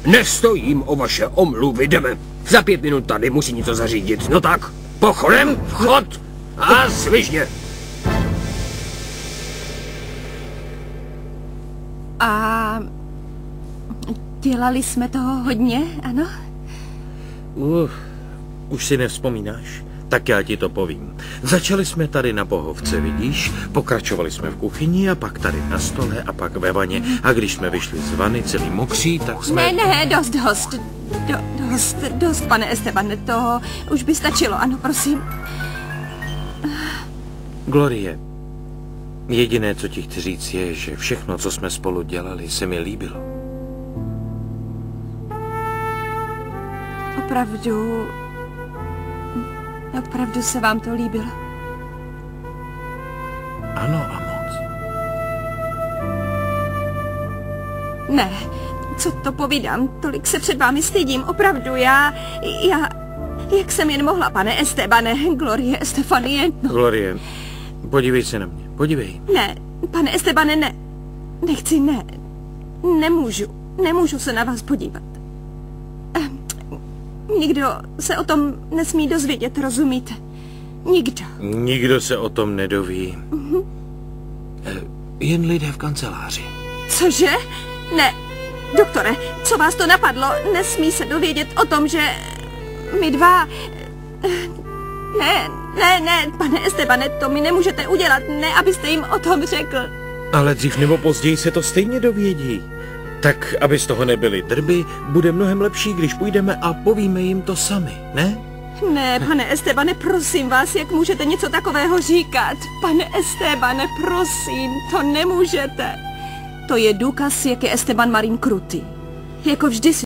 Nestojím o vaše omluvy, jdeme. Za 5 minut tady musí něco zařídit. No tak, pochodem, vchod a svižně. A dělali jsme toho hodně, ano? Už si nevzpomínáš? Tak já ti to povím. Začali jsme tady na pohovce, vidíš? Pokračovali jsme v kuchyni a pak tady na stole a pak ve vaně. A když jsme vyšli z vany celý mokří, tak jsme... Ne, dost, pane Estebane, to už by stačilo, ano, prosím. Glorie, jediné, co ti chci říct, je, že všechno, co jsme spolu dělali, se mi líbilo. Opravdu se vám to líbilo? Ano a moc. Ne, co to povídám, tolik se před vámi stydím, opravdu, já, jak jsem jen mohla, pane Estebane, Glorie, Stefanie, no. Glorie, podívej se na mě, podívej. Ne, pane Estebane, ne, nechci, ne, nemůžu se na vás podívat. Nikdo se o tom nesmí dozvědět, rozumíte? Nikdo. Nikdo se o tom nedoví. Jen lidé v kanceláři. Cože? Ne, doktore, co vás to napadlo? Nesmí se dovědět o tom, že my dva... Ne, pane Estebane, to mi nemůžete udělat, ne, abyste jim o tom řekl. Ale dřív nebo později se to stejně dovědí. Tak, aby z toho nebyly drby, bude mnohem lepší, když půjdeme a povíme jim to sami, ne? Ne, pane Estebane, prosím vás, jak můžete něco takového říkat? Pane Estebane, prosím, to nemůžete. To je důkaz, jak je Esteban Marín krutý. Jako vždy si